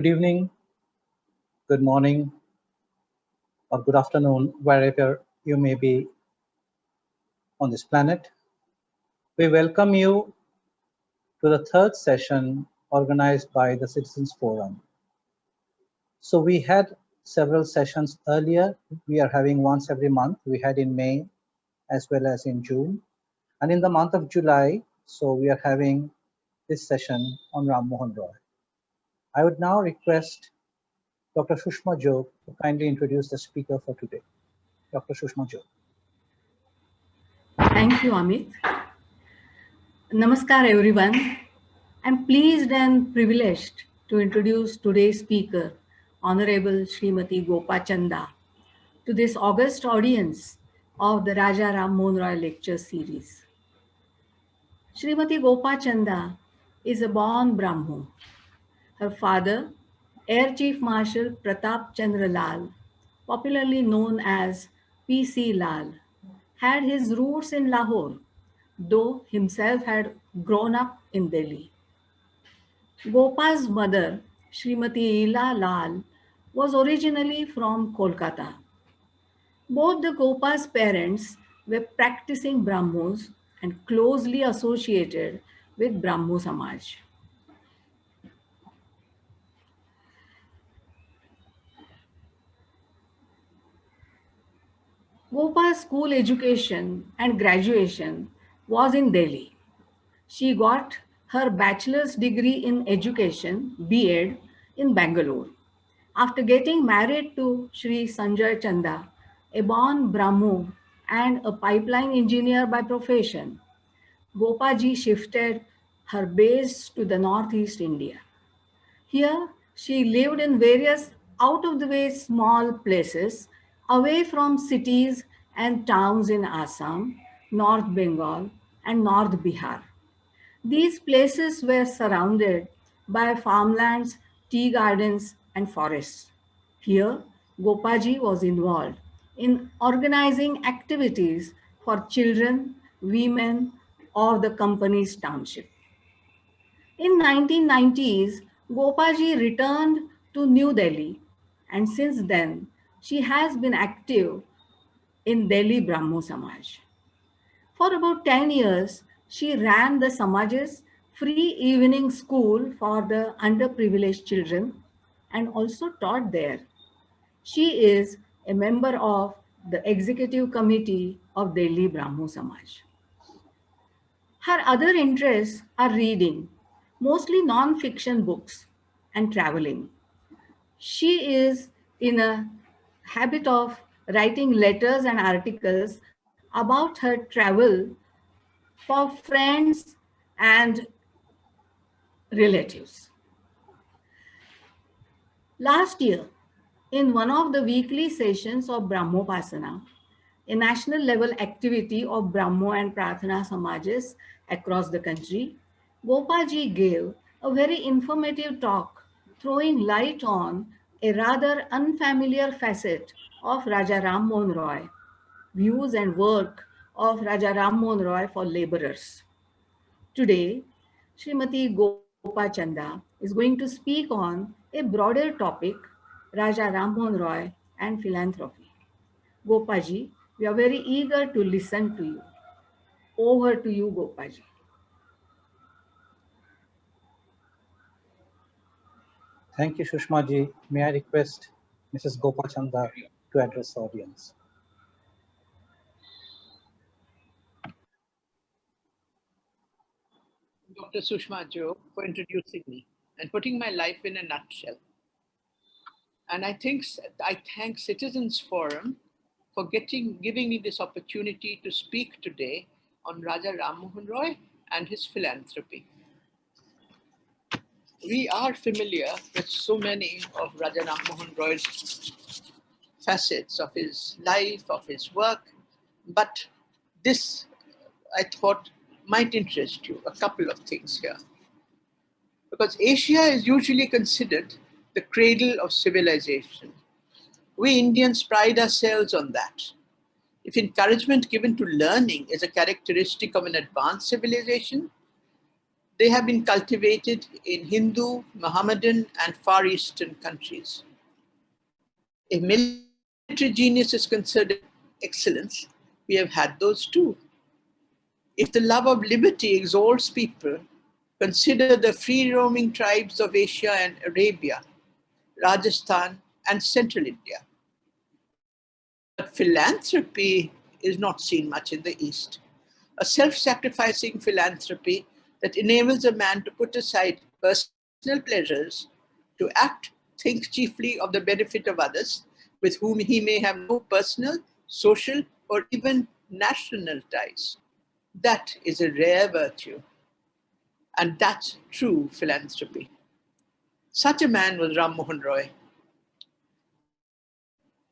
Good evening, good morning, or good afternoon, wherever you may be on this planet. We welcome you to the third session organized by the Citizens Forum. So we had several sessions earlier. We are having once every month. We had in May as well as in June. And in the month of July, so we are having this session on Rammohun Roy. I would now request Dr. Sushma Jog to kindly introduce the speaker for today. Dr. Sushma Jog. Thank you, Amit. Namaskar, everyone. I'm pleased and privileged to introduce today's speaker, Honorable Srimati Gopa Chanda, to this august audience of the Raja Rammohun Roy Lecture Series. Srimati Gopa Chanda is a born Brahmo. Her father, Air Chief Marshal Pratap Chandra Lal, popularly known as P.C. Lal, had his roots in Lahore, though himself had grown up in Delhi. Gopa's mother, Srimati Ila Lal, was originally from Kolkata. Both the Gopa's parents were practicing Brahmos and closely associated with Brahmo Samaj. Gopa's school education and graduation was in Delhi. She got her bachelor's degree in education, B.Ed, in Bangalore. After getting married to Sri Sanjay Chanda, a born Brahmo and a pipeline engineer by profession, Gopaji shifted her base to the northeast India. Here, she lived in various out of the way small places away from cities and towns in Assam, North Bengal, and North Bihar. These places were surrounded by farmlands, tea gardens, and forests. Here, Gopaji was involved in organizing activities for children, women, of the company's township. In 1990s, Gopaji returned to New Delhi, and since then, she has been active in Delhi Brahmo Samaj. For about 10 years, she ran the Samaj's free evening school for the underprivileged children and also taught there. She is a member of the executive committee of Delhi Brahmo Samaj. Her other interests are reading, mostly non-fiction books, and traveling. She is in a habit of writing letters and articles about her travel for friends and relatives. Last year, in one of the weekly sessions of Brahmopasana, a national level activity of Brahmo and Prarthana Samajas across the country, Gopaji gave a very informative talk throwing light on a rather unfamiliar facet of Raja Rammohun Roy, views and work of Raja Rammohun Roy for laborers. Today, Srimati Gopa Chanda is going to speak on a broader topic, Raja Rammohun Roy and philanthropy. Gopaji, we are very eager to listen to you. Over to you, Gopaji. Thank you, Sushma ji. May I request Mrs. Gopa Chanda to address the audience? Dr. Sushma Jo for introducing me and putting my life in a nutshell. And I thank Citizens Forum for giving me this opportunity to speak today on Raja Rammohun Roy and his philanthropy. We are familiar with so many of Raja Rammohun Roy's facets of his life, of his work, but this, I thought, might interest you. A couple of things here. Because Asia is usually considered the cradle of civilization. We Indians pride ourselves on that. If encouragement given to learning is a characteristic of an advanced civilization, They have been cultivated in Hindu, Mohammedan, and Far Eastern countries. If military genius is considered excellence, we have had those too. If the love of liberty exalts people, consider the free-roaming tribes of Asia and Arabia, Rajasthan, and central India. But philanthropy is not seen much in the East. A self-sacrificing philanthropy that enables a man to put aside personal pleasures, to act, think chiefly of the benefit of others, with whom he may have no personal, social, or even national ties. That is a rare virtue, and that's true philanthropy. Such a man was Rammohun Roy.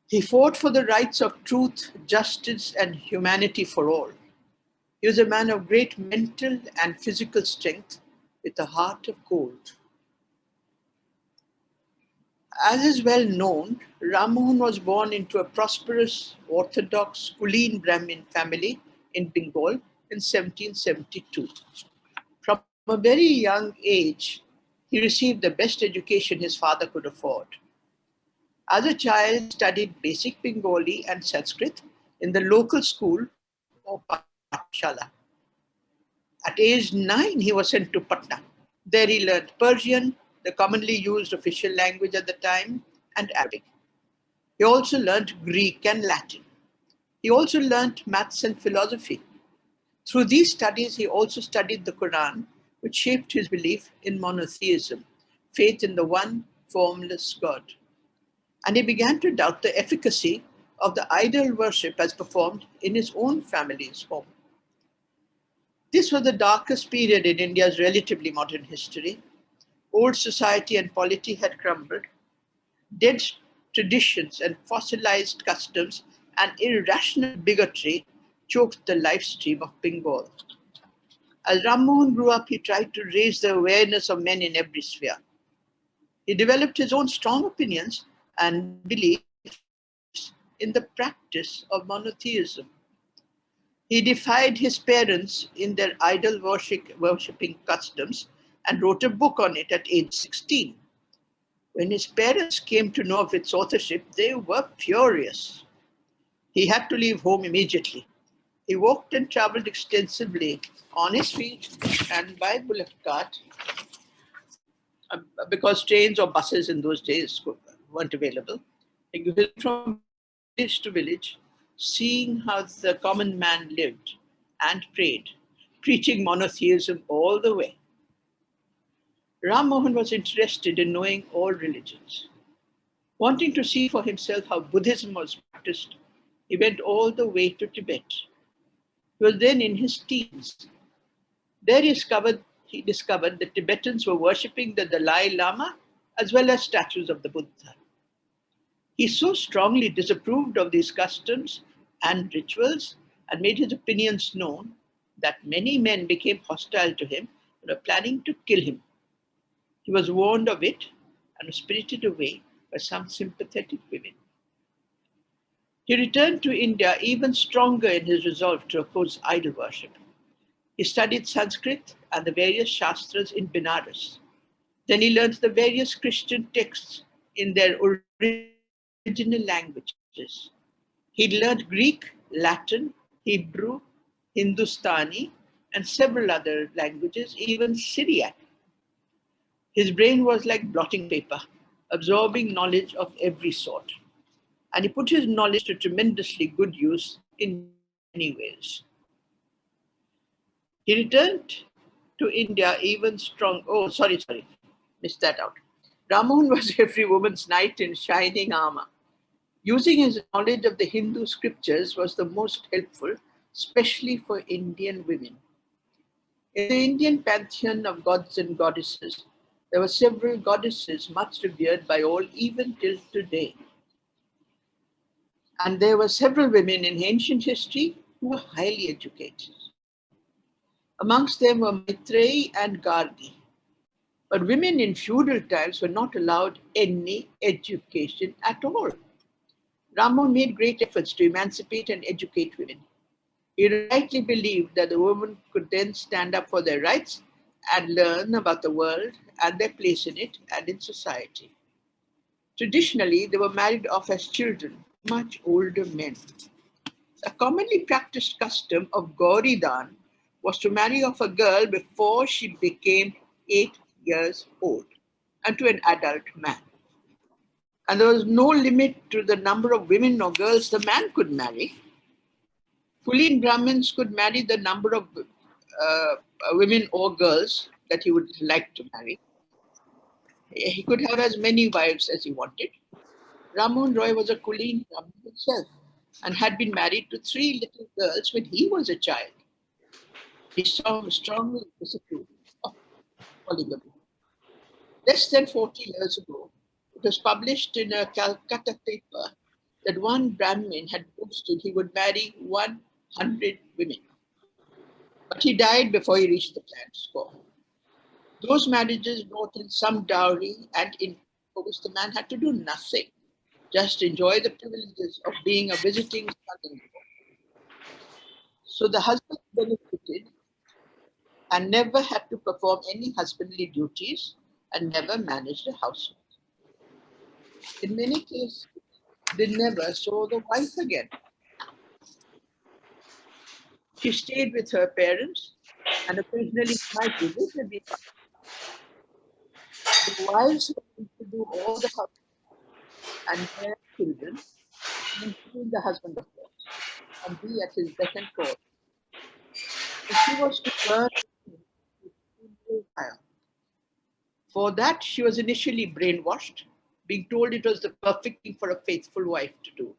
He fought for the rights of truth, justice, and humanity for all. He was a man of great mental and physical strength with a heart of gold. As is well known, Rammohun was born into a prosperous, orthodox, Kuleen Brahmin family in Bengal in 1772. From a very young age, he received the best education his father could afford. As a child, he studied basic Bengali and Sanskrit in the local school or Pathshala. At age 9, he was sent to Patna. There he learned Persian, the commonly used official language at the time, and Arabic. He also learned Greek and Latin. He also learned maths and philosophy. Through these studies, he also studied the Quran, which shaped his belief in monotheism, faith in the one formless God. And he began to doubt the efficacy of the idol worship as performed in his own family's home. This was the darkest period in India's relatively modern history. Old society and polity had crumbled. Dead traditions and fossilized customs and irrational bigotry choked the life stream of Bengal. As Rammohun grew up, he tried to raise the awareness of men in every sphere. He developed his own strong opinions and beliefs in the practice of monotheism. He defied his parents in their idol worshipping customs and wrote a book on it at age 16. When his parents came to know of its authorship, they were furious. He had to leave home immediately. He walked and traveled extensively on his feet and by bullock cart, because trains or buses in those days weren't available. He went from village to village, seeing how the common man lived and prayed, preaching monotheism all the way. Ram Mohan was interested in knowing all religions. Wanting to see for himself how Buddhism was practiced, he went all the way to Tibet. He was then in his teens. There he discovered that Tibetans were worshipping the Dalai Lama as well as statues of the Buddha. He so strongly disapproved of these customs and rituals and made his opinions known that many men became hostile to him and were planning to kill him. He was warned of it and was spirited away by some sympathetic women. He returned to India even stronger in his resolve to oppose idol worship. He studied Sanskrit and the various Shastras in Benares. Then he learned the various Christian texts in their original languages. He learned Greek, Latin, Hebrew, Hindustani, and several other languages, even Syriac. His brain was like blotting paper, absorbing knowledge of every sort. And he put his knowledge to tremendously good use in many ways. He returned to India even strong. Oh, sorry, missed that out. Rammohun was every woman's knight in shining armor. Using his knowledge of the Hindu scriptures was the most helpful, especially for Indian women. In the Indian pantheon of gods and goddesses, there were several goddesses much revered by all, even till today. And there were several women in ancient history who were highly educated. Amongst them were Maitreyi and Gargi. But women in feudal times were not allowed any education at all. Rammohun made great efforts to emancipate and educate women. He rightly believed that the women could then stand up for their rights and learn about the world and their place in it and in society. Traditionally, they were married off as children, much older men. A commonly practiced custom of Gauridan was to marry off a girl before she became 8 years old and to an adult man. And there was no limit to the number of women or girls the man could marry. Kulin Brahmins could marry the number of women or girls that he would like to marry. He could have as many wives as he wanted. Rammohun Roy was a Kulin Brahmin himself and had been married to 3 little girls when he was a child. He strongly disapproved of polygamy. Less than 40 years ago, it was published in a Calcutta paper that one Brahmin had boasted he would marry 100 women. But he died before he reached the planned score. Those marriages brought in some dowry and income for which the man had to do nothing, just enjoy the privileges of being a visiting son-in-law. So the husband benefited and never had to perform any husbandly duties and never managed a household. In many cases, they never saw the wife again. She stayed with her parents and occasionally might visit and be part. The wives were meant to do all the house and bear children, including the husband, of course, and be at his beck and call. And she was to burn with funeral fire. For that, she was initially brainwashed, being told it was the perfect thing for a faithful wife to do.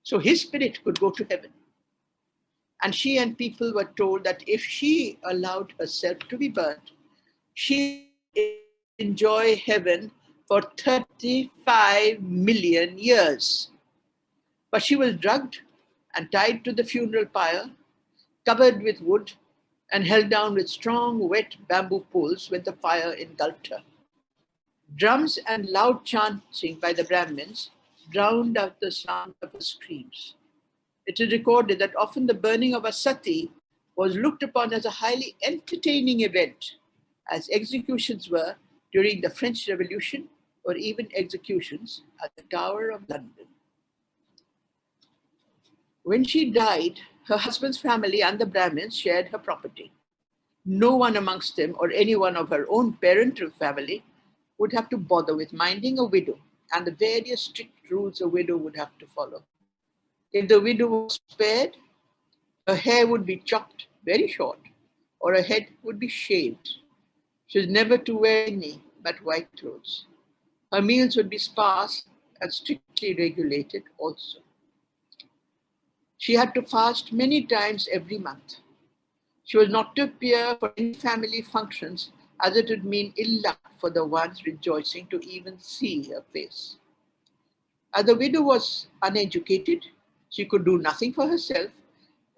So his spirit could go to heaven. And she and people were told that if she allowed herself to be burnt, she would enjoy heaven for 35 million years. But she was drugged and tied to the funeral pyre, covered with wood, and held down with strong, wet bamboo poles when the fire engulfed her. Drums and loud chanting by the Brahmins drowned out the sound of her screams. It is recorded that often the burning of a sati was looked upon as a highly entertaining event, as executions were during the French Revolution or even executions at the Tower of London. When she died, her husband's family and the Brahmins shared her property. No one amongst them or anyone of her own parental family would have to bother with minding a widow and the various strict rules a widow would have to follow. If the widow was spared, her hair would be chopped very short or her head would be shaved. She was never to wear any but white clothes. Her meals would be sparse and strictly regulated also. She had to fast many times every month. She was not to appear for any family functions, as it would mean ill luck for the ones rejoicing to even see her face. As the widow was uneducated, she could do nothing for herself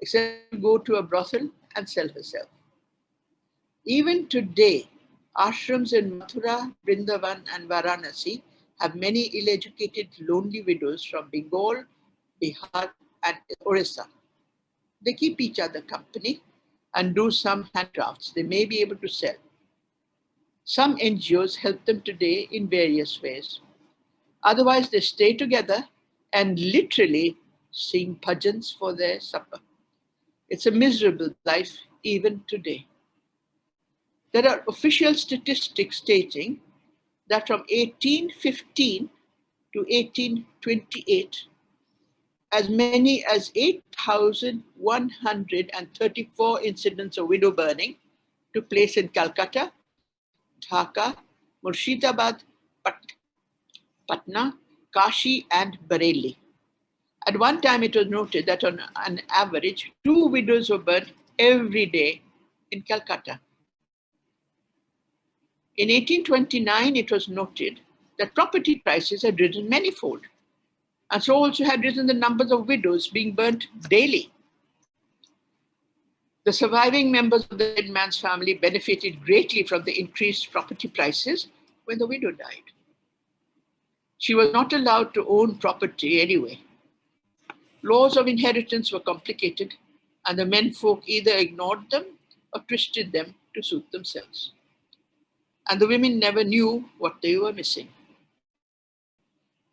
except go to a brothel and sell herself. Even today, ashrams in Mathura, Vrindavan, and Varanasi have many ill-educated, lonely widows from Bengal, Bihar, and Orissa. They keep each other company and do some handcrafts they may be able to sell. Some NGOs help them today in various ways. Otherwise, they stay together and literally sing bhajans for their supper. It's a miserable life even today. There are official statistics stating that from 1815 to 1828, as many as 8,134 incidents of widow burning took place in Calcutta, Dhaka, Murshidabad, Patna, Kashi, and Bareilly. At one time, it was noted that on an average, 2 widows were burnt every day in Calcutta. In 1829, it was noted that property prices had risen manifold, and so also had risen the numbers of widows being burnt daily. The surviving members of the dead man's family benefited greatly from the increased property prices when the widow died. She was not allowed to own property anyway. Laws of inheritance were complicated, and the menfolk either ignored them or twisted them to suit themselves. and the women never knew what they were missing.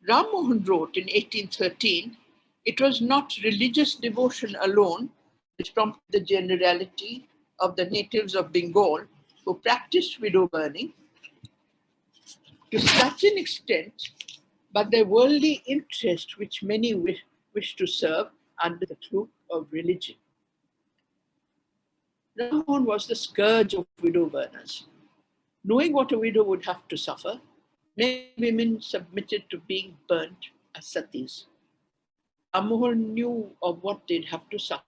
Rammohun wrote in 1813, "It was not religious devotion alone which prompted the generality of the natives of Bengal who practiced widow burning to such an extent, but their worldly interest which many wish to serve under the cloak of religion." Rammohun was the scourge of widow burners. Knowing what a widow would have to suffer, many women submitted to being burnt as satis. Rammohun knew of what they'd have to suffer.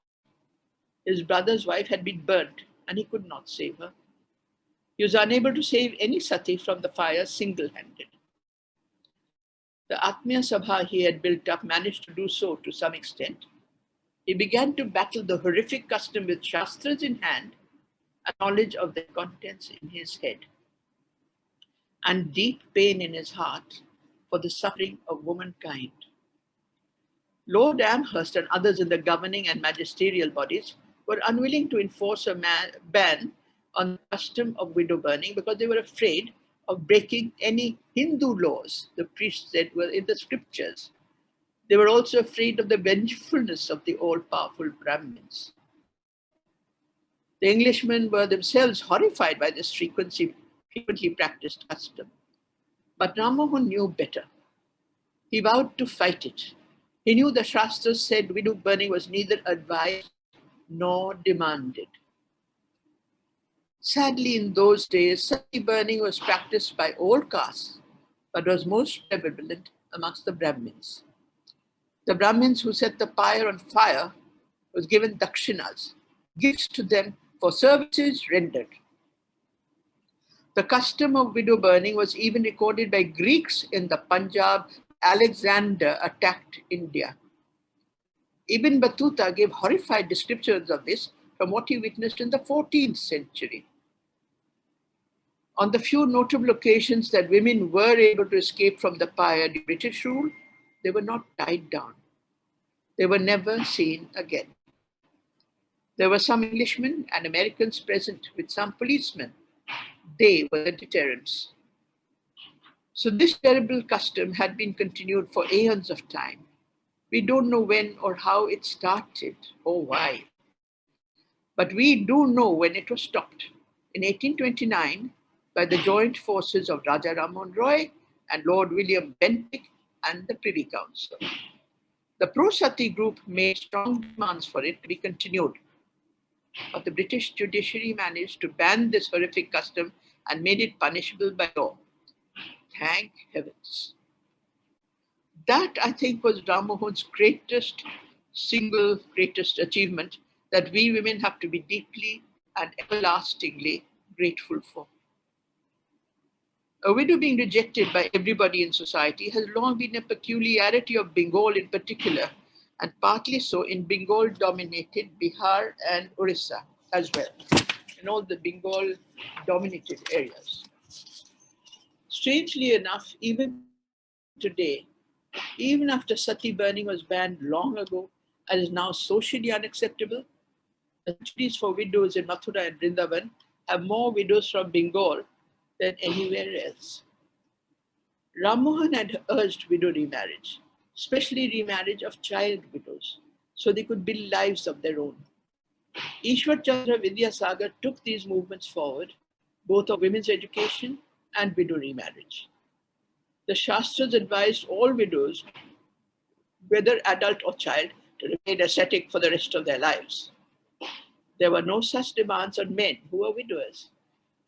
His brother's wife had been burnt, and he could not save her. He was unable to save any sati from the fire single-handed. The Atmiya Sabha he had built up managed to do so to some extent. He began to battle the horrific custom with Shastras in hand, a knowledge of their contents in his head, and deep pain in his heart for the suffering of womankind. Lord Amherst and others in the governing and magisterial bodies were unwilling to enforce a ban on the custom of widow burning because they were afraid of breaking any Hindu laws the priests said were in the scriptures. They were also afraid of the vengefulness of the all-powerful Brahmins. The Englishmen were themselves horrified by this frequently practiced custom. But Rammohun knew better. He vowed to fight it. He knew the Shastras said widow burning was neither advised nor demanded. Sadly, in those days, sati burning was practiced by all castes, but was most prevalent amongst the Brahmins. The Brahmins who set the pyre on fire was given dakshinas, gifts to them for services rendered. The custom of widow burning was even recorded by Greeks in the Punjab. Alexander attacked India. Ibn Battuta gave horrified descriptions of this from what he witnessed in the 14th century. On the few notable occasions that women were able to escape from the pyre during British rule, they were not tied down. They were never seen again. There were some Englishmen and Americans present with some policemen. They were the deterrents. So this terrible custom had been continued for aeons of time. We don't know when or how it started or why. But we do know when it was stopped. In 1829, by the joint forces of Raja Rammohun Roy and Lord William Bentinck and the Privy Council. The pro-Sati group made strong demands for it to be continued. But the British judiciary managed to ban this horrific custom and made it punishable by law. Thank heavens. That, I think, was Rammohun's single greatest achievement that we women have to be deeply and everlastingly grateful for. A widow being rejected by everybody in society has long been a peculiarity of Bengal in particular, and partly so in Bengal-dominated Bihar and Orissa as well, in all the Bengal-dominated areas. Strangely enough, even today, even after sati burning was banned long ago and is now socially unacceptable, the sanctuaries for widows in Mathura and Vrindavan have more widows from Bengal than anywhere else. Rammohun had urged widow remarriage, especially remarriage of child widows, so they could build lives of their own. Ishwar Chandra Vidyasagar took these movements forward, both of women's education and widow remarriage. The Shastras advised all widows, whether adult or child, to remain ascetic for the rest of their lives. There were no such demands on men who were widowers.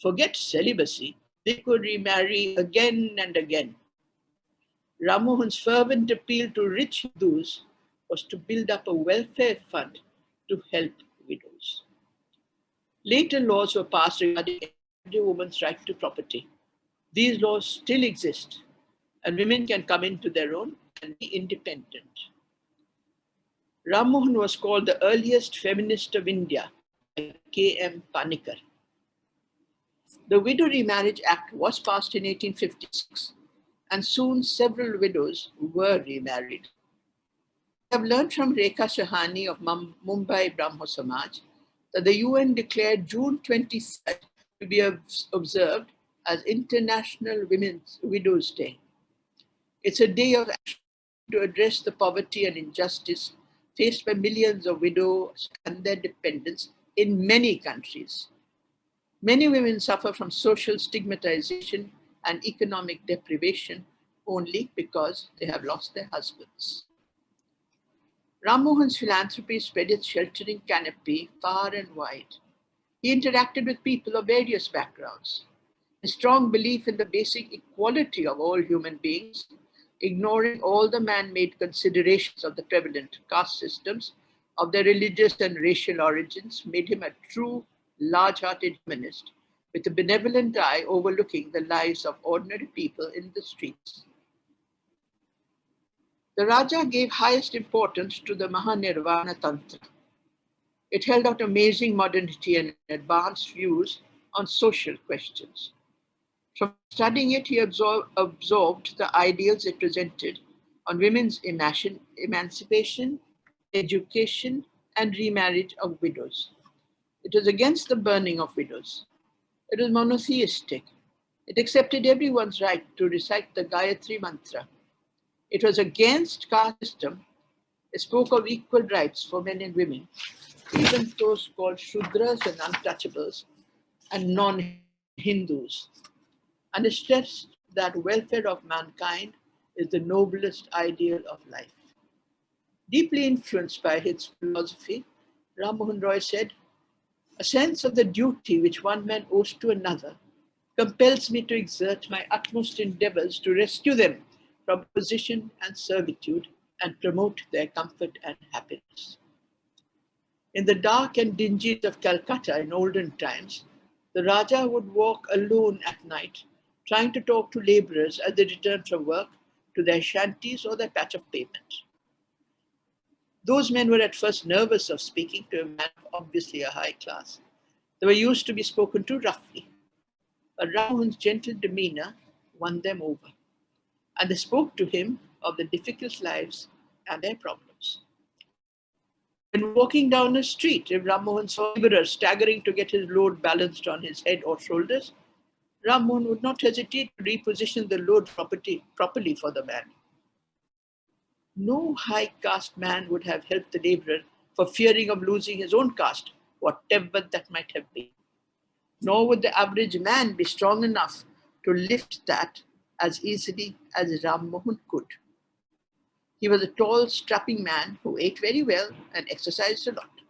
Forget celibacy, they could remarry again and again. Rammohun's fervent appeal to rich Hindus was to build up a welfare fund to help widows. Later laws were passed regarding every woman's right to property. These laws still exist, and women can come into their own and be independent. Rammohun was called the earliest feminist of India by K.M. Panikkar. The Widow Remarriage Act was passed in 1856, and soon several widows were remarried. We have learned from Rekha Shahani of Mumbai Brahmo Samaj that the UN declared June 23rd to be observed as International Women's Widows' Day. It's a day of action to address the poverty and injustice faced by millions of widows and their dependents in many countries. Many women suffer from social stigmatization and economic deprivation only because they have lost their husbands. Rammohun's philanthropy spread its sheltering canopy far and wide. He interacted with people of various backgrounds. His strong belief in the basic equality of all human beings, ignoring all the man-made considerations of the prevalent caste systems, of their religious and racial origins, made him a true, large-hearted humanist with a benevolent eye overlooking the lives of ordinary people in the streets. The Raja gave highest importance to the Mahanirvana Tantra. It held out amazing modernity and advanced views on social questions. From studying it, he absorbed the ideals it presented on women's emancipation, education, and remarriage of widows. It was against the burning of widows. It was monotheistic. It accepted everyone's right to recite the Gayatri Mantra. It was against caste system. It spoke of equal rights for men and women, even those called Shudras and untouchables and non-Hindus, and it stressed that welfare of mankind is the noblest ideal of life. Deeply influenced by his philosophy, Rammohun Roy said, "A sense of the duty which one man owes to another compels me to exert my utmost endeavors to rescue them from position and servitude and promote their comfort and happiness." In the dark and dingies of Calcutta in olden times, the Raja would walk alone at night, trying to talk to laborers as they returned from work to their shanties or their patch of pavement. Those men were at first nervous of speaking to a man of obviously a high class. They were used to be spoken to roughly, but Rammohun's gentle demeanor won them over, and they spoke to him of their difficult lives and their problems. When walking down a street, if Rammohun saw a laborer staggering to get his load balanced on his head or shoulders, Rammohun would not hesitate to reposition the load properly for the man. No high caste man would have helped the laborer for fearing of losing his own caste, whatever that might have been. Nor would the average man be strong enough to lift that as easily as Rammohun could. He was a tall, strapping man who ate very well and exercised a lot.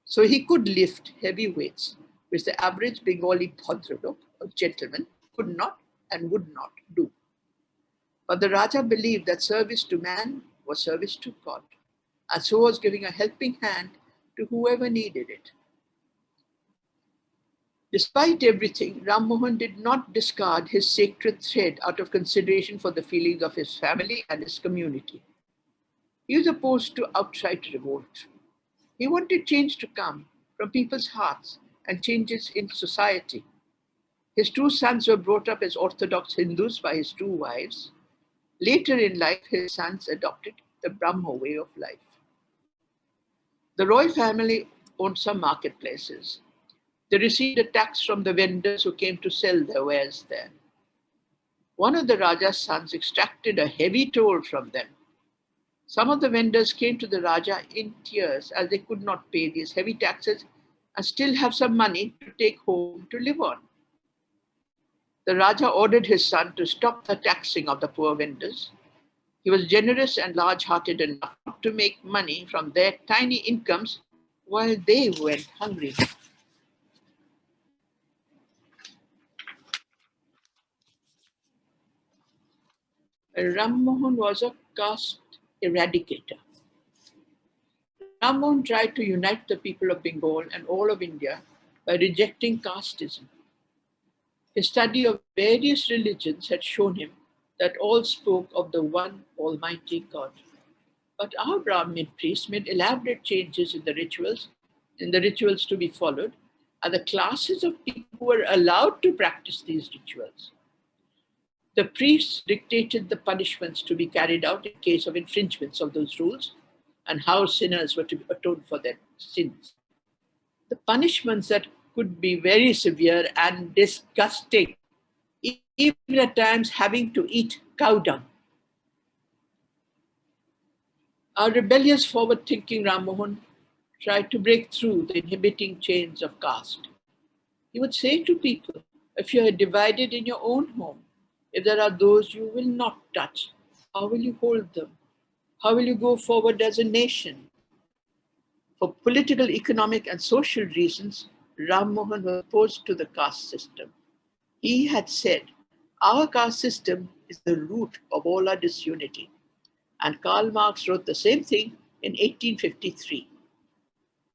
So he could lift heavy weights, which the average Bengali bhadralok, or gentleman, could not and would not do. But the Raja believed that service to man was service to God, and so was giving a helping hand to whoever needed it. Despite everything, Rammohun did not discard his sacred thread out of consideration for the feelings of his family and his community. He was opposed to outright revolt. He wanted change to come from people's hearts and changes in society. His two sons were brought up as Orthodox Hindus by his two wives. Later in life, his sons adopted the Brahmo way of life. The Roy family owned some marketplaces. They received a tax from the vendors who came to sell their wares there. One of the Raja's sons extracted a heavy toll from them. Some of the vendors came to the Raja in tears as they could not pay these heavy taxes and still have some money to take home to live on. The Raja ordered his son to stop the taxing of the poor vendors. He was generous and large-hearted enough to make money from their tiny incomes while they went hungry. Rammohun was a caste eradicator. Rammohun tried to unite the people of Bengal and all of India by rejecting casteism. His study of various religions had shown him that all spoke of the one Almighty God. But our Brahmin priests made elaborate changes in the rituals to be followed, and the classes of people who were allowed to practice these rituals. The priests dictated the punishments to be carried out in case of infringements of those rules and how sinners were to atone for their sins. The punishments that could be very severe and disgusting even at times having to eat cow dung. Our rebellious, forward-thinking Rammohun tried to break through the inhibiting chains of caste. He would say to people, if you are divided in your own home, if there are those you will not touch, how will you hold them? How will you go forward as a nation? For political, economic, and social reasons, Rammohun was opposed to the caste system. He had said, our caste system is the root of all our disunity. And Karl Marx wrote the same thing in 1853.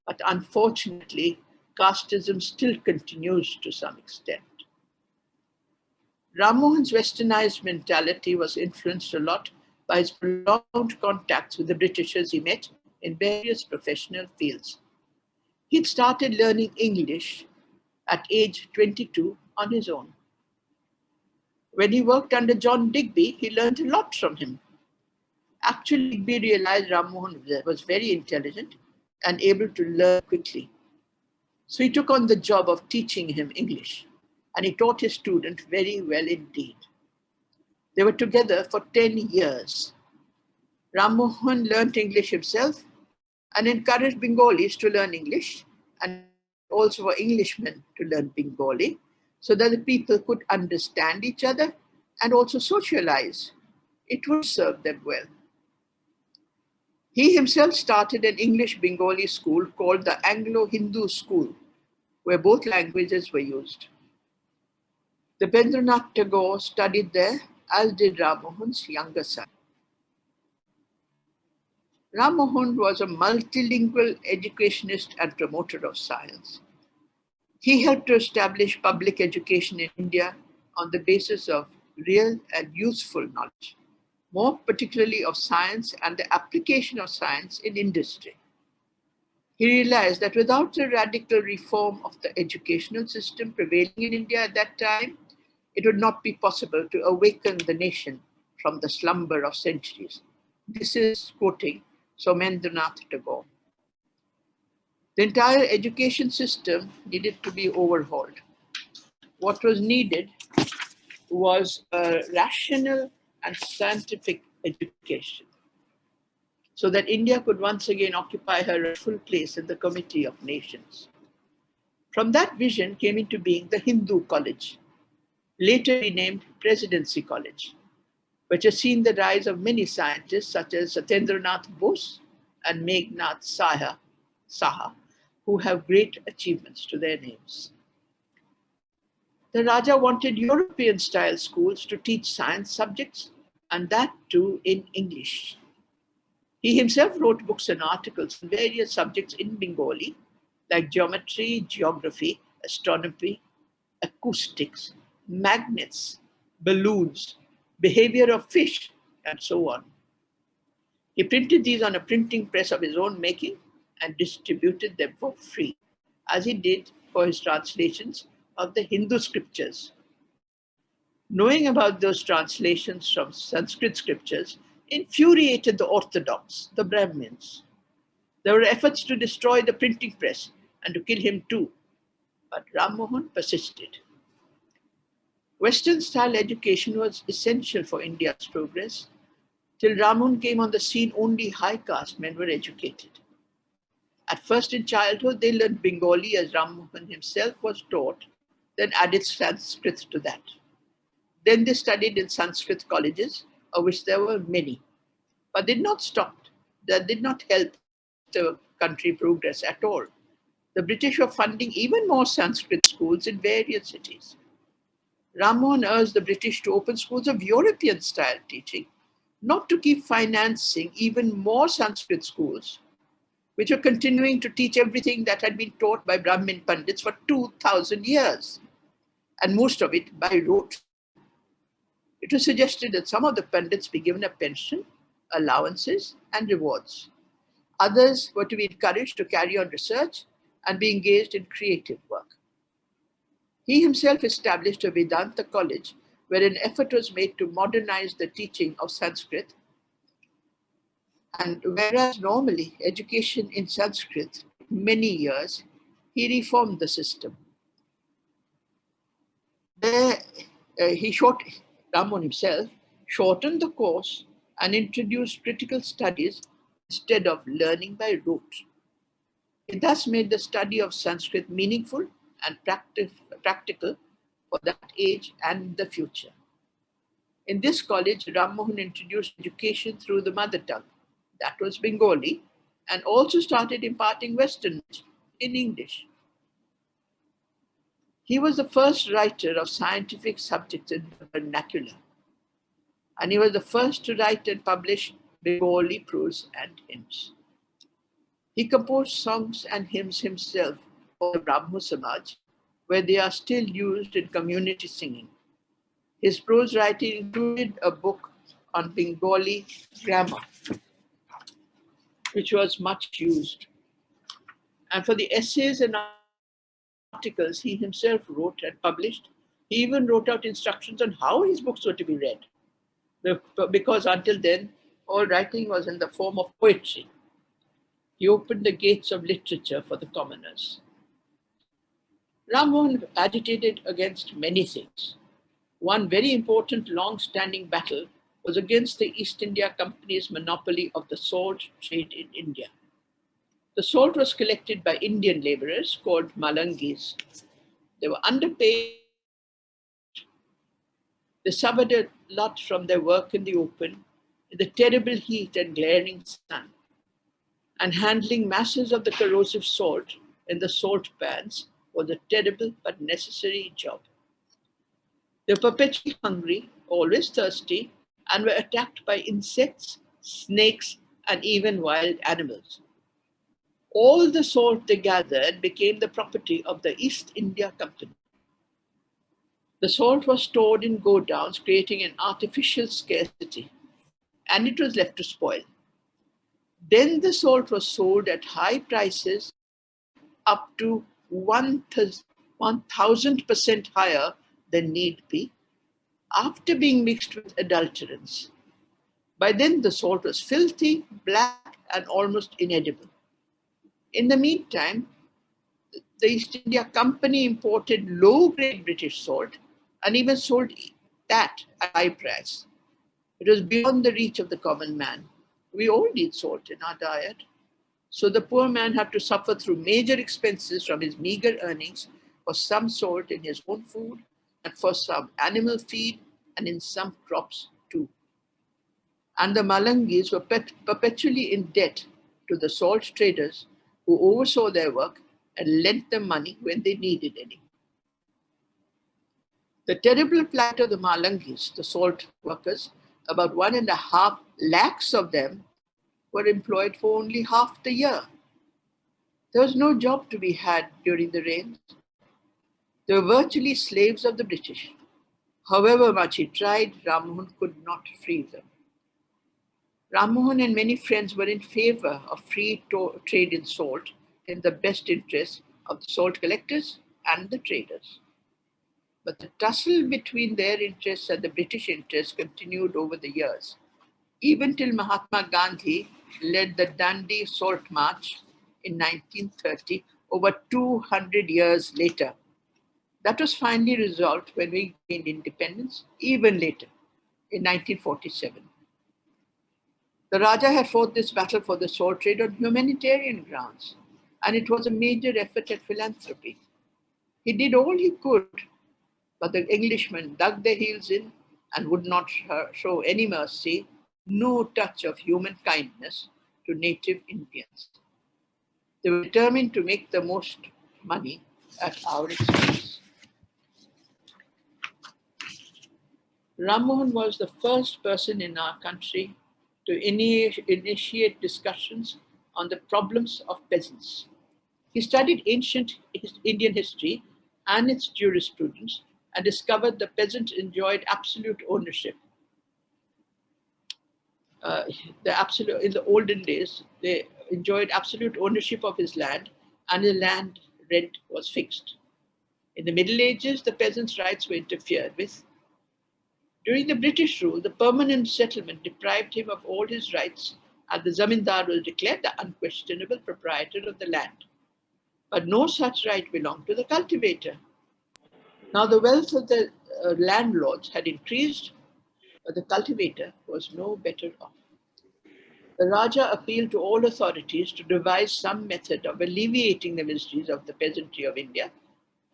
But unfortunately, casteism still continues to some extent. Rammohun's westernized mentality was influenced a lot by his prolonged contacts with the Britishers he met in various professional fields. He'd started learning English at age 22 on his own. When he worked under John Digby, he learned a lot from him. Actually, Digby realized Rammohun was very intelligent and able to learn quickly. So he took on the job of teaching him English, and he taught his student very well indeed. They were together for 10 years. Rammohun learnt English himself and encouraged Bengalis to learn English, and also for Englishmen to learn Bengali, so that the people could understand each other and also socialize. It would serve them well. He himself started an English Bengali school called the Anglo-Hindu School, where both languages were used. Rabindranath Tagore studied there, as did Rammohun's younger son. Rammohun was a multilingual educationist and promoter of science. He helped to establish public education in India on the basis of real and useful knowledge, more particularly of science and the application of science in industry. He realized that without the radical reform of the educational system prevailing in India at that time, it would not be possible to awaken the nation from the slumber of centuries. This is quoting Sm.Gopa Chanda. The entire education system needed to be overhauled. What was needed was a rational and scientific education so that India could once again occupy her rightful place in the Committee of Nations. From that vision came into being the Hindu College, later renamed Presidency College, which has seen the rise of many scientists such as Satyendranath Bose and Meghnad Saha, who have great achievements to their names. The Raja wanted European-style schools to teach science subjects, and that too in English. He himself wrote books and articles on various subjects in Bengali, like geometry, geography, astronomy, acoustics, magnets, balloons, behavior of fish, and so on. He printed these on a printing press of his own making and distributed them for free, as he did for his translations of the Hindu scriptures. Knowing about those translations from Sanskrit scriptures infuriated the orthodox, the Brahmins. There were efforts to destroy the printing press and to kill him too, but Rammohun persisted. Western-style education was essential for India's progress. Till Rammohun came on the scene, only high caste men were educated. At first in childhood, they learned Bengali as Rammohun himself was taught, then added Sanskrit to that. Then they studied in Sanskrit colleges, of which there were many, but did not stop. That did not help the country progress at all. The British were funding even more Sanskrit schools in various cities. Rammohun urged the British to open schools of European-style teaching, not to keep financing even more Sanskrit schools, which were continuing to teach everything that had been taught by Brahmin Pandits for 2,000 years, and most of it by rote. It was suggested that some of the Pandits be given a pension, allowances, and rewards. Others were to be encouraged to carry on research and be engaged in creative work. He himself established a Vedanta college where an effort was made to modernize the teaching of Sanskrit. And whereas normally education in Sanskrit took many years, he reformed the system. There Rammohun himself shortened the course and introduced critical studies instead of learning by rote. He thus made the study of Sanskrit meaningful and practical for that age and the future. In this college, Rammohun introduced education through the mother tongue, that was Bengali, and also started imparting Western knowledge in English. He was the first writer of scientific subjects in the vernacular, and he was the first to write and publish Bengali prose and hymns. He composed songs and hymns himself for the Brahmo Samaj, where they are still used in community singing. His prose writing included a book on Bengali grammar, which was much used. And for the essays and articles he himself wrote and published, he even wrote out instructions on how his books were to be read. Because until then, all writing was in the form of poetry. He opened the gates of literature for the commoners. Rammohun agitated against many things. One very important long-standing battle was against the East India Company's monopoly of the salt trade in India. The salt was collected by Indian laborers called Malangis. They were underpaid. They suffered a lot from their work in the open, in the terrible heat and glaring sun. And handling masses of the corrosive salt in the salt pans was a terrible but necessary job. They were perpetually hungry, always thirsty, and were attacked by insects, snakes, and even wild animals. All the salt they gathered became the property of the East India Company. The salt was stored in godowns, creating an artificial scarcity, and it was left to spoil. Then the salt was sold at high prices, up to 1000% higher than need be, after being mixed with adulterants. By then, the salt was filthy, black, and almost inedible. In the meantime, the East India Company imported low-grade British salt and even sold that at high price. It was beyond the reach of the common man. We all need salt in our diet. So the poor man had to suffer through major expenses from his meager earnings for some salt in his own food and for some animal feed and in some crops too. And the Malangis were perpetually in debt to the salt traders who oversaw their work and lent them money when they needed any. The terrible plight of the Malangis, the salt workers, about 1.5 lakhs of them were employed for only half the year. There was no job to be had during the rains. They were virtually slaves of the British. However much he tried, Rammohun could not free them. Rammohun and many friends were in favor of free trade in salt in the best interest of the salt collectors and the traders. But the tussle between their interests and the British interests continued over the years, even till Mahatma Gandhi led the Dandi Salt March in 1930, over 200 years later. That was finally resolved when we gained independence, even later, in 1947. The Raja had fought this battle for the salt trade on humanitarian grounds, and it was a major effort at philanthropy. He did all he could, but the Englishmen dug their heels in and would not show any mercy, no touch of human kindness to native Indians. They were determined to make the most money at our expense. Rammohun was the first person in our country to initiate discussions on the problems of peasants. He studied ancient Indian history and its jurisprudence and discovered the peasants enjoyed absolute ownership. In the olden days, they enjoyed absolute ownership of his land, and the land rent was fixed. In the Middle Ages, the peasants' rights were interfered with. During the British rule, the permanent settlement deprived him of all his rights, and the zamindar was declared the unquestionable proprietor of the land. But no such right belonged to the cultivator. Now, the wealth of the landlords had increased, but the cultivator was no better off. The Raja appealed to all authorities to devise some method of alleviating the miseries of the peasantry of India,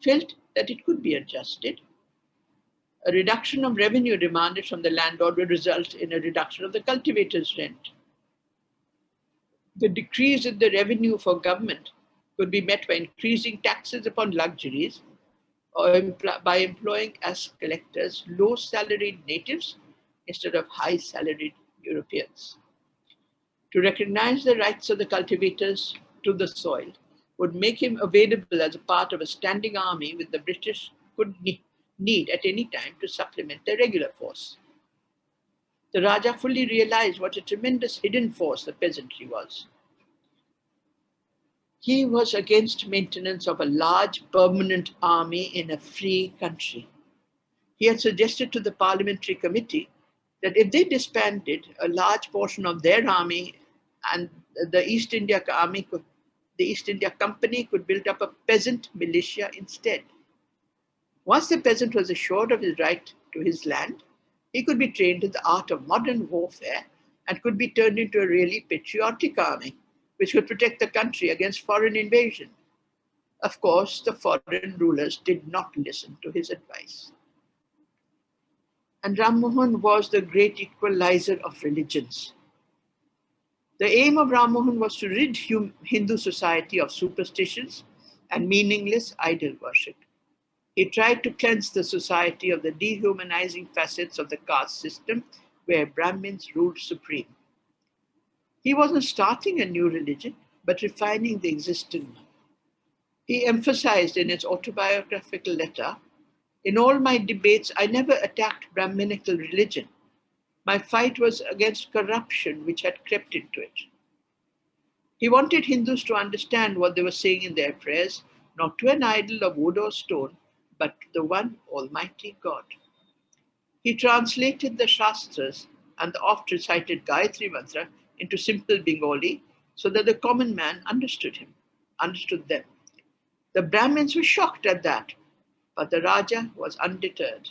felt that it could be adjusted. A reduction of revenue demanded from the landlord would result in a reduction of the cultivator's rent. The decrease in the revenue for government could be met by increasing taxes upon luxuries or by employing as collectors low salaried natives instead of high salaried Europeans. To recognize the rights of the cultivators to the soil would make him available as a part of a standing army which the British could need at any time to supplement their regular force. The Raja fully realized what a tremendous hidden force the peasantry was. He was against maintenance of a large permanent army in a free country. He had suggested to the parliamentary committee that if they disbanded a large portion of their army and the East India Company could build up a peasant militia instead. Once the peasant was assured of his right to his land, he could be trained in the art of modern warfare and could be turned into a really patriotic army, which could protect the country against foreign invasion. Of course, the foreign rulers did not listen to his advice. And Rammohun was the great equalizer of religions. The aim of Rammohun was to rid Hindu society of superstitions and meaningless idol worship. He tried to cleanse the society of the dehumanizing facets of the caste system where Brahmins ruled supreme. He wasn't starting a new religion, but refining the existing one. He emphasized in his autobiographical letter, "In all my debates, I never attacked Brahminical religion. My fight was against corruption which had crept into it." He wanted Hindus to understand what they were saying in their prayers, not to an idol of wood or stone, but to the one Almighty God. He translated the Shastras and the oft recited Gayatri Mantra into simple Bengali so that the common man understood them. The Brahmins were shocked at that, but the Raja was undeterred.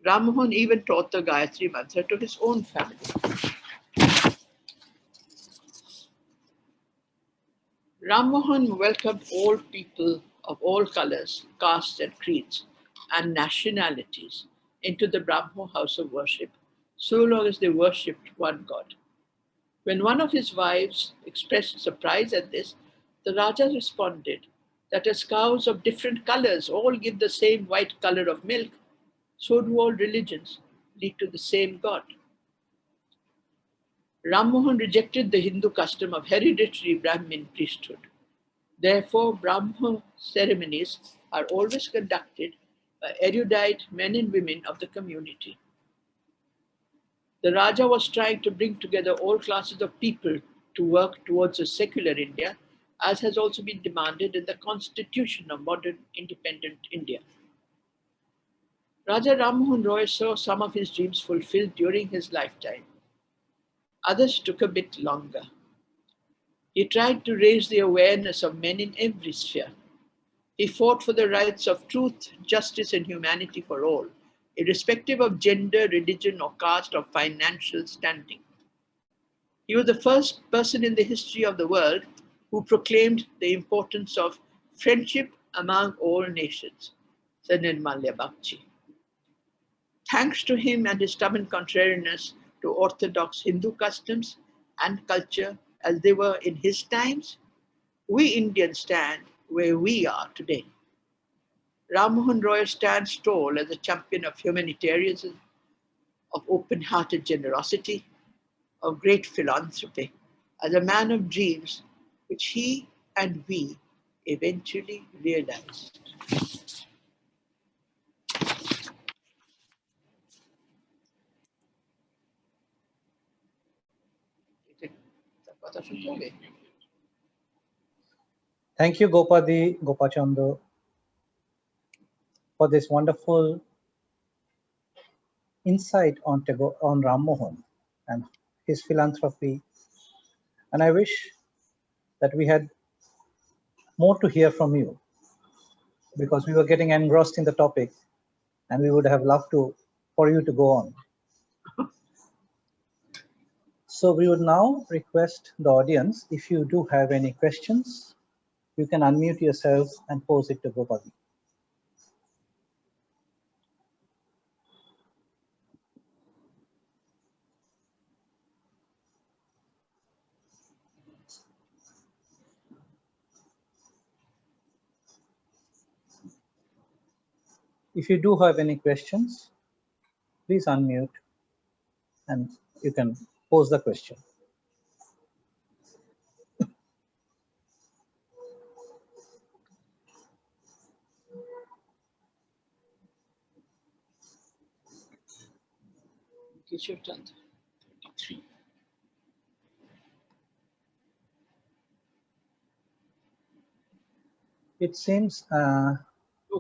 Rammohun even taught the Gayatri Mantra to his own family. Rammohun welcomed all people of all colors, castes, and creeds, and nationalities into the Brahmo house of worship, so long as they worshipped one God. When one of his wives expressed surprise at this, the Raja responded that as cows of different colors all give the same white color of milk, so do all religions lead to the same God. Rammohun rejected the Hindu custom of hereditary Brahmin priesthood. Therefore, Brahmo ceremonies are always conducted by erudite men and women of the community. The Raja was trying to bring together all classes of people to work towards a secular India, as has also been demanded in the constitution of modern independent India. Raja Rammohun Roy saw some of his dreams fulfilled during his lifetime. Others took a bit longer. He tried to raise the awareness of men in every sphere. He fought for the rights of truth, justice, and humanity for all, irrespective of gender, religion, or caste, or financial standing. He was the first person in the history of the world who proclaimed the importance of friendship among all nations, said Nirmalya Bakshi. Thanks to him and his stubborn contrariness to orthodox Hindu customs and culture as they were in his times, we Indians stand where we are today. Rammohun Roy stands tall as a champion of humanitarianism, of open-hearted generosity, of great philanthropy, as a man of dreams which he and we eventually realized. Thank you, Gopa Chanda, for this wonderful insight on Rammohun and his philanthropy. And I wish that we had more to hear from you because we were getting engrossed in the topic and we would have loved for you to go on. So we would now request the audience, if you do have any questions, you can unmute yourself and pose it to Gopadi. If you do have any questions, please unmute and you can pose the question. Keshav Chand. 23. It seems No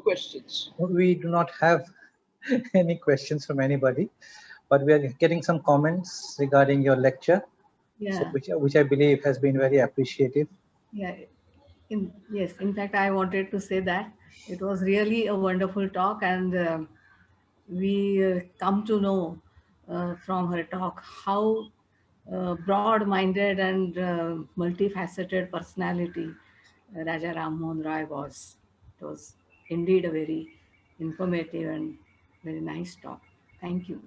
questions. we do not have any questions from anybody, but we are getting some comments regarding your lecture, so Yeah. which I believe has been very appreciative. Yeah. Yes, in fact, I wanted to say that it was really a wonderful talk, and we come to know from her talk how broad-minded and multifaceted personality Raja Rammohun Roy was. It was indeed a very informative and very nice talk. Thank you.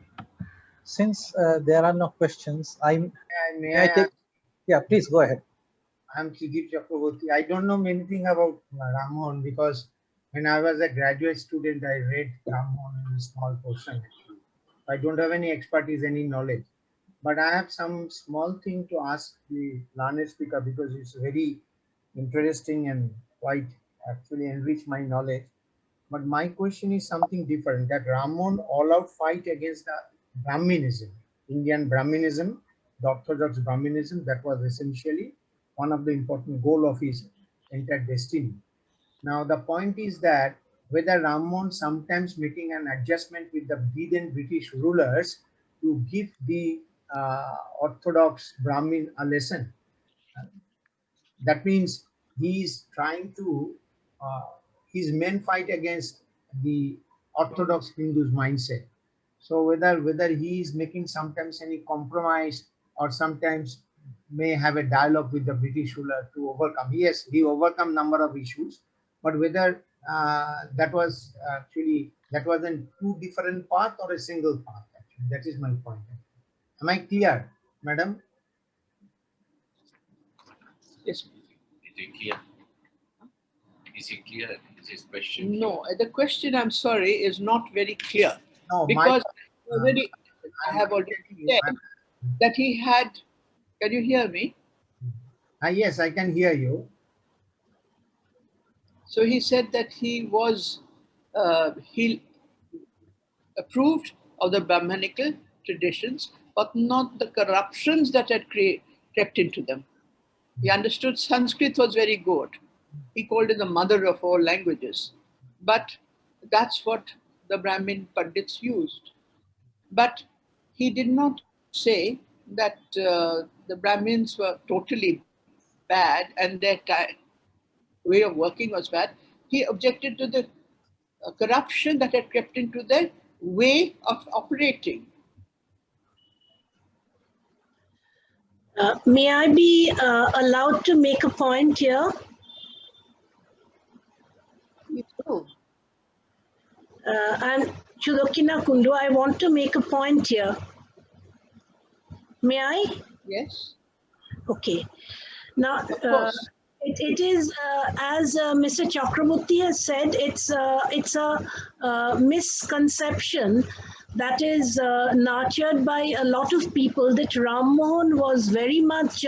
Since there are no questions, May may I I take? ask? Yeah, please go ahead. I'm Sudhir Chakraborty. I don't know anything about Rammohun because when I was a graduate student, I read Rammohun in a small portion actually. I don't have any expertise, any knowledge. But I have some small thing to ask the learned speaker because it's very interesting and quite actually enrich my knowledge. But my question is something different, that Ramon all out fight against the Brahminism, Indian Brahminism, the Orthodox Brahminism, that was essentially one of the important goal of his entire destiny. Now the point is that whether Ramon sometimes making an adjustment with the then British rulers to give the Orthodox Brahmin a lesson. That means he is trying to his main fight against the Orthodox Hindus mindset. So whether he is making sometimes any compromise or sometimes may have a dialogue with the British ruler to overcome. Yes, he overcome number of issues, but whether that was actually that was in two different path or a single path. Actually, that is my point. Am I clear, madam? Yes. Is it clear? Is it clear? Is his question? No, the question, I'm sorry, is not very clear. No, Because I have already said I'm- that he had, can you hear me? yes, I can hear you. So he said that he approved of the Brahmanical traditions, but not the corruptions that had crept into them. He understood Sanskrit was very good. He called it the mother of all languages. But that's what the Brahmin Pandits used. But he did not say that the Brahmins were totally bad and their way of working was bad. He objected to the corruption that had crept into their way of operating. May I be allowed to make a point here? Me too. I'm Chudokina Kundu. I want to make a point here. May I? Yes, Okay. Now, of course. it is, as Mr. Chakraborty has said, it's a misconception that is nurtured by a lot of people that Rammohun was very much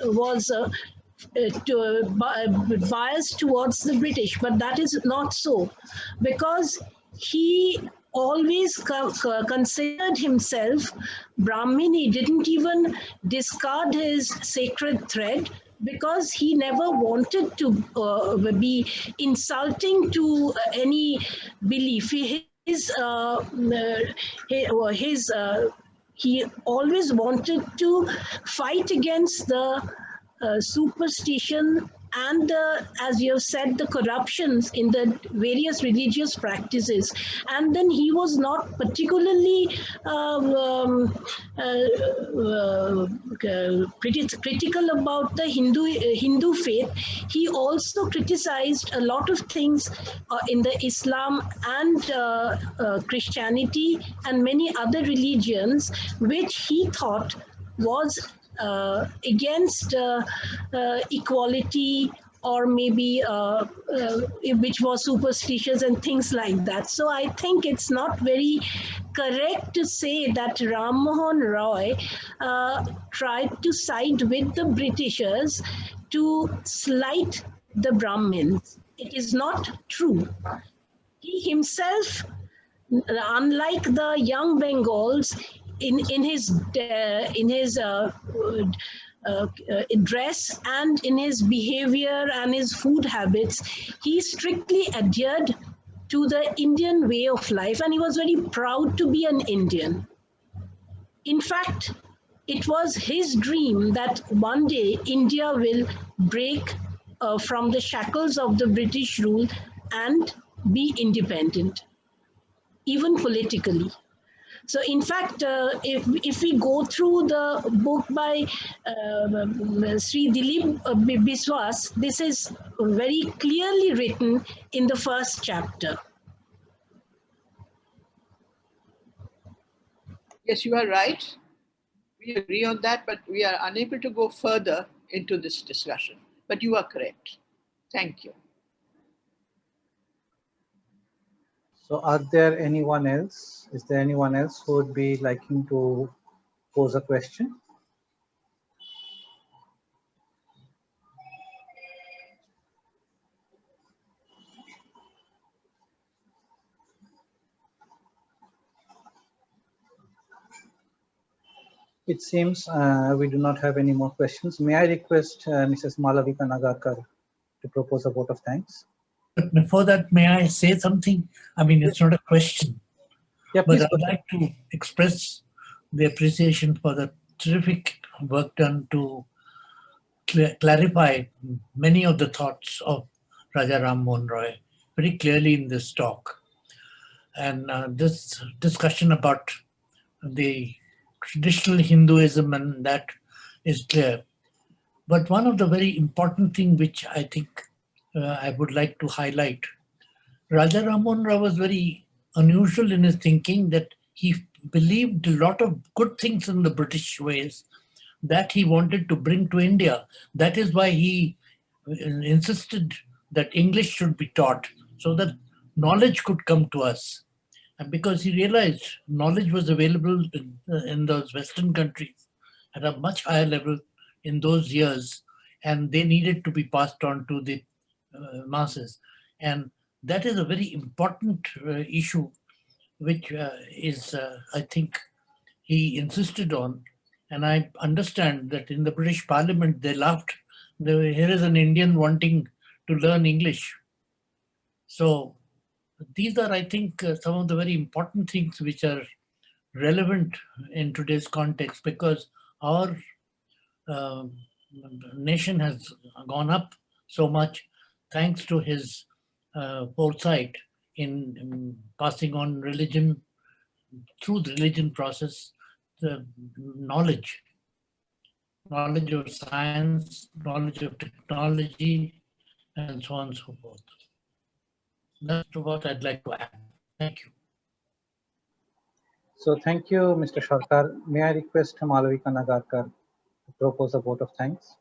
was biased towards the British, but that is not so, because he always considered himself Brahmin. He didn't even discard his sacred thread because he never wanted to be insulting to any belief. He always wanted to fight against the superstition and as you have said, the corruptions in the various religious practices. And then he was not particularly pretty critical about the Hindu faith. He also criticized a lot of things in the Islam and Christianity and many other religions, which he thought was against equality, or maybe which was superstitious and things like that. So I think it's not very correct to say that Rammohun Roy tried to side with the Britishers to slight the Brahmins. It is not true. He himself, unlike the young Bengals, in his dress and in his behavior and his food habits, he strictly adhered to the Indian way of life, and he was very proud to be an Indian. In fact, it was his dream that one day India will break from the shackles of the British rule and be independent, even politically. So, in fact, if we go through the book by Sri Dilip Biswas, this is very clearly written in the first chapter. Yes, you are right. We agree on that, but we are unable to go further into this discussion. But you are correct. Thank you. So are there anyone else? Is there anyone else who would be liking to pose a question? It seems we do not have any more questions. May I request Mrs. Malavika Nagarkar to propose a vote of thanks? But before that, may I say something? I mean, it's not a question, Yeah, but please. I would like to express the appreciation for the terrific work done to clarify many of the thoughts of Raja Rammohun Roy very clearly in this talk. And this discussion about the traditional Hinduism and that is clear. But one of the very important thing which I think I would like to highlight, Raja Rammohun Roy was very unusual in his thinking, that he believed a lot of good things in the British ways that he wanted to bring to India. That is why he insisted that English should be taught so that knowledge could come to us. And because he realized knowledge was available in those Western countries at a much higher level in those years, and they needed to be passed on to the masses. And that is a very important issue, which I think, he insisted on. And I understand that in the British Parliament, they laughed. Here is an Indian wanting to learn English. So these are, I think, some of the very important things which are relevant in today's context, because our nation has gone up so much thanks to his foresight in passing on religion, through the religion process, the knowledge of science, knowledge of technology, and so on and so forth. That's what I'd like to add. Thank you. So thank you, Mr. Sarkar. May I request Malavika Nagarkar to propose a vote of thanks?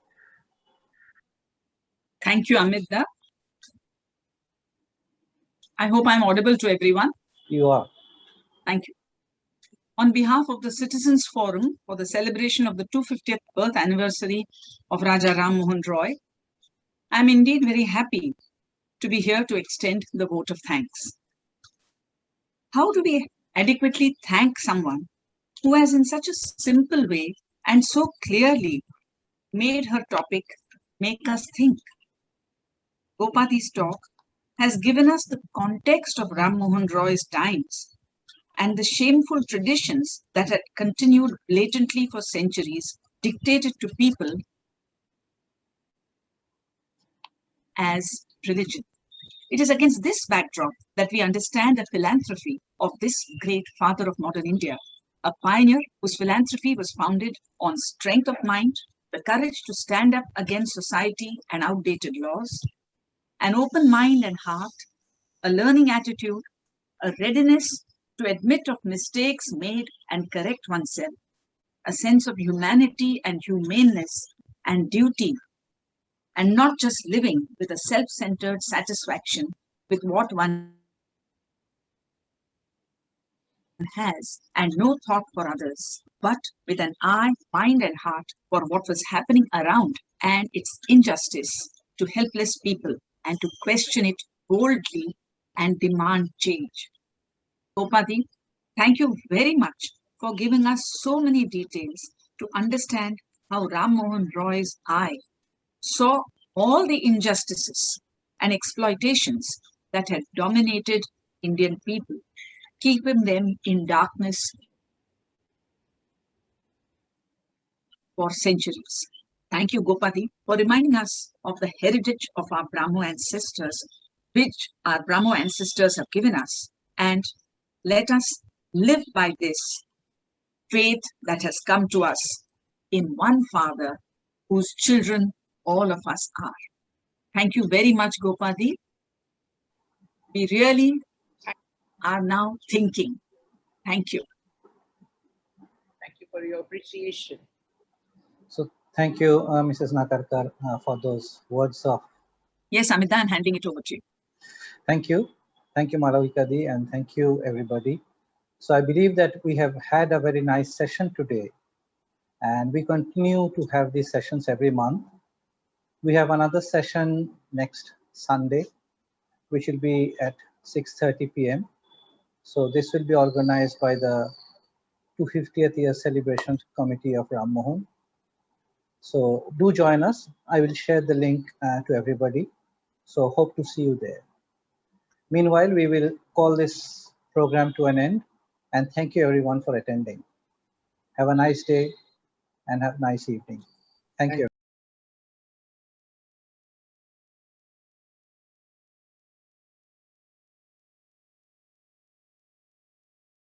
Thank you, Amita. I hope I'm audible to everyone. You are. Thank you. On behalf of the Citizens Forum for the celebration of the 250th birth anniversary of Raja Rammohun Roy, I'm indeed very happy to be here to extend the vote of thanks. How do we adequately thank someone who has in such a simple way and so clearly made her topic make us think? Gopati's talk has given us the context of Rammohun Roy's times and the shameful traditions that had continued blatantly for centuries, dictated to people as religion. It is against this backdrop that we understand the philanthropy of this great father of modern India, a pioneer whose philanthropy was founded on strength of mind, the courage to stand up against society and outdated laws, an open mind and heart, a learning attitude, a readiness to admit of mistakes made and correct oneself, a sense of humanity and humaneness and duty, and not just living with a self-centered satisfaction with what one has and no thought for others, but with an eye, mind, and heart for what was happening around and its injustice to helpless people, and to question it boldly and demand change. Gopadi, thank you very much for giving us so many details to understand how Rammohun Roy's eye saw all the injustices and exploitations that had dominated Indian people, keeping them in darkness for centuries. Thank you, Gopadi, for reminding us of the heritage of our Brahmo ancestors, which our Brahmo ancestors have given us. And let us live by this faith that has come to us in one Father, whose children all of us are. Thank you very much, Gopadi. We really are now thinking. Thank you. Thank you for your appreciation. So thank you, Mrs. Nakarkar, for those words of. Yes, Amita, I'm handing it over to you. Thank you. Thank you, Malavikadi, and thank you, everybody. So I believe that we have had a very nice session today, and we continue to have these sessions every month. We have another session next Sunday, which will be at 6:30 p.m. So this will be organized by the 250th year celebration committee of Rammohun. So do join us. I will share the link to everybody. So hope to see you there. Meanwhile, we will call this program to an end, and thank you everyone for attending. Have a nice day and have a nice evening. Thank you.